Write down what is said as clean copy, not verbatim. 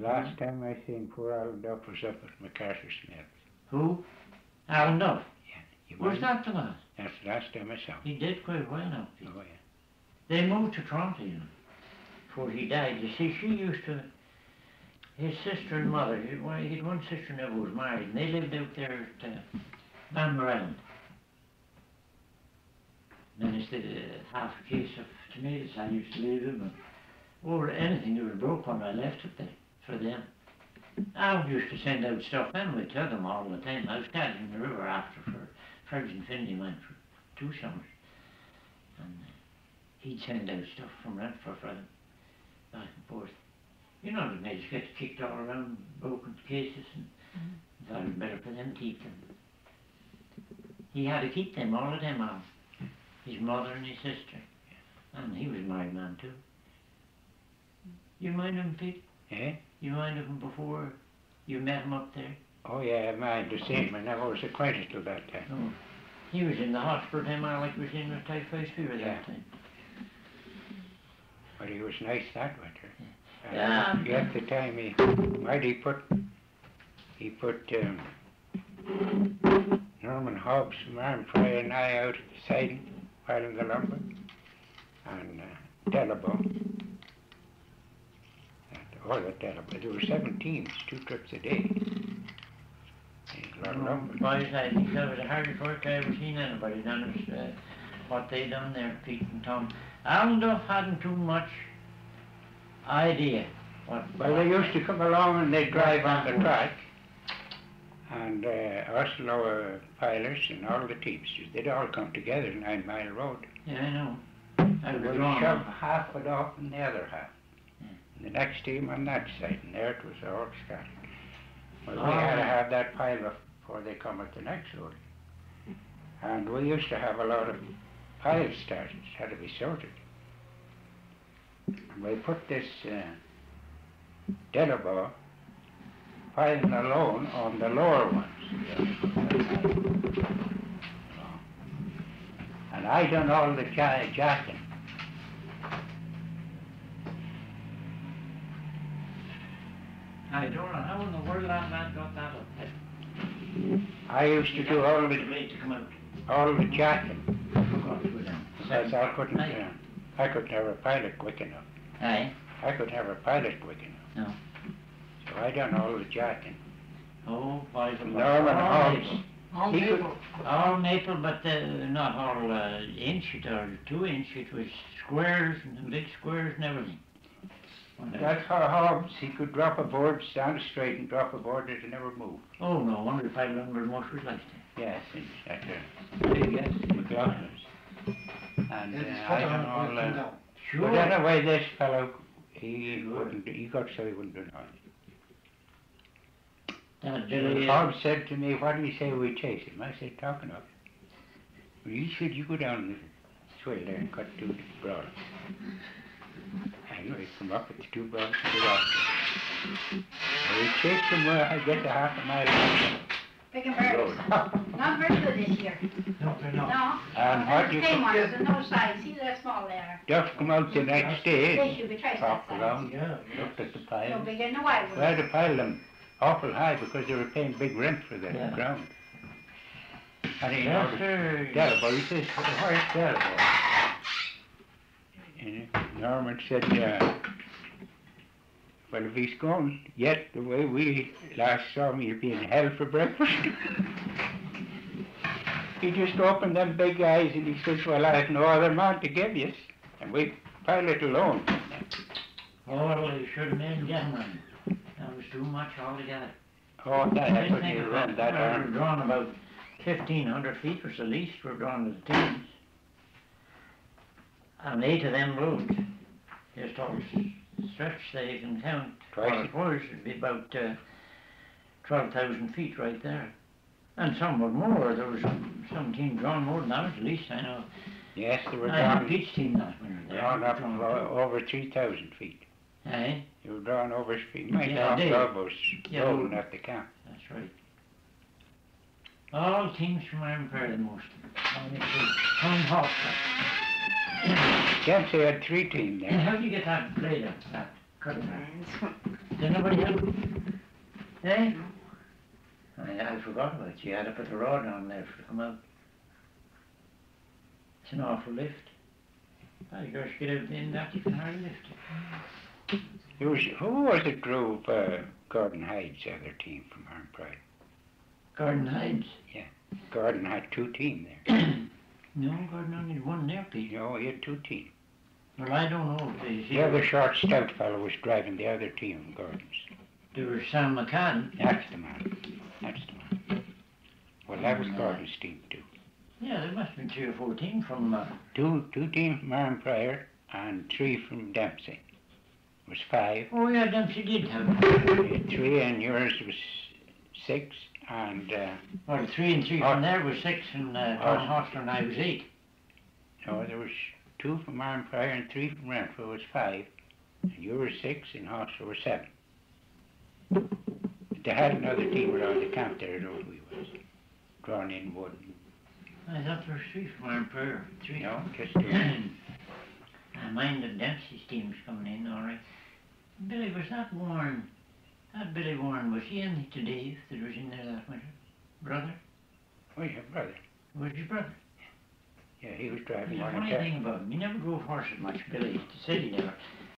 The last time I seen poor Alan Duff was up at MacArthur's Mills. Who? Alan Duff? Yeah. You Was mind? that the last? That's the last time I saw him. He did quite well now. Oh, yeah. They moved to Toronto, you know, before he died. You see, she used to, his sister and mother, he had one sister never was married, and they lived out there at Island. And it's half a case of tomatoes I used to leave them, or anything that was broke when I left it there for them. I used to send out stuff anyway to them all the time. I was carrying the river after for Fergus and Finley went for 2 summers. And he'd send out stuff from Renfrew for them, back and forth. You know, they just get kicked all around, broken cases, and thought it was better for them to keep them. He had to keep them, all of them out. His mother and his sister. And he was a married man too. You mind him, Pete? Eh? You mind him before you met him up there? Oh, yeah, I mind the same. I never was acquainted till that time. Oh. He was in the hospital time, Alec was in with typhoid fever that time. But he was nice that winter. Yeah. At the time he put Norman Hobbs from Armfry and I out at the siding, piling the lumber, and Delabo. All the Delabo. There were 7 teams, 2 trips a day. A lot of lumber. Boys, I think that was the hardest work I ever seen anybody done, is what they done there, Pete and Tom. Alan Duff hadn't too much idea. Well, they used to come along and they'd drive on the track, and us lower pilers and all the teamsters, they'd all come together 9 Mile Road. Yeah, I know. We'd shove half of it off and the other half. And the next team on that side, and there it was all scattered. Well, we had to have that pile up before they come at the next load. And we used to have a lot of piles started, had to be sorted. And we put this Delabo piling alone on the lower ones. And I done all the jacking. I don't know how in the world that man got that up there. I used to do all the jacking. Because I could never pilot quick enough. Aye. I could never pilot quick enough. No. So I done all the jacking. Oh, boys, Norman Hobbs. All maple, but not all inch it or 2 inch. It was squares and big squares and everything. That's how Hobbs, he could drop a board, stand straight and drop a board that it never moved. Oh, no wonder the 500 motors like that. Yes, at McLaughlin's. And I done all that. Sure. But anyway, this fellow, he got so he wouldn't do nothing. Hobbs said to me, what do you say we chase him? I said, talking of it. Well, he said, you go down the swale there and cut 2 broads. Anyway, come up with the 2 broads and get off. We chased him where I get to half a mile. Big and birds. Not very good this year. No, they're not. No. And what you same ones, there's no size. See, they're small there. Duff come out the next day, They should be twice that popped size. around, Yeah. looked at the No pile. bigger than a wild We one. had to pile them awful high because they were paying big rent for the ground. And he Yes, noticed sir. Delabo, he says, where's Delabo? And Norman said, well, if he's gone yet the way we last saw him, he'll be in hell for breakfast. He just opened them big eyes and he says, well, I have no other man to give you. And we pile it alone. Oh, well, you should have made gentlemen. That was too much altogether. Oh, that couldn't even run that We're arm. drawn about 1,500 feet or so, at least. We're drawn to the teams. And 8 of them roads, just all stretch they can count. Twice. It'd be about 12,000 feet right there. And some were more. There was some team drawn more than that, at least I know. Yes, they were I drawn, each team that winter. drawn up over 3,000 feet. Aye, They were drawn over feet. My Yeah, Tom they- Love was yeah, rolling at the camp. that's right. All teams from Empire, the most. Home Hawk. Dempsey had 3 teams And there. how do you get that blade up, that cutting? Did nobody help Eh? I forgot about it. You had to put a rod on there for it to come out. It's an awful lift. By gosh, get out in that, you can hardly lift it. Who was it drove Gordon Hyde's other team from Arnprior? Gordon Hyde's? Gordon had two teams there. No, Gordon only had one there, Pete. No, he had two teams. Well, I don't know. The other short, stout fellow was driving the other team of Gordon's. There was Sam McCann. That's the man. Well, that was Gordon's team too. Yeah, there must have been 3 or 4 teams from... Two teams from Arnprior and 3 from Dempsey. It was 5. Oh, yeah, Dempsey did have... 3 and yours was 6 and... Well, 3 and 3 from there was 6 and Tony Hostler and I was 8. No, there was 2 from Arnprior and 3 from Renfrew was 5. And you were 6 and Hostler was 7. They had another team around the camp there, though, we was drawn in wood. I thought there was 3 from Arnprior. 3. No, just 2. I mind that Dempsey's team's coming in, all right. Billy, was that Warren? That Billy Warren, was he anything to Dave that was in there that winter? Brother? Oh, yeah, brother. Was your brother? Yeah, he was driving There's a one of funny thing about him. He never drove horses much, Billy. He said he never.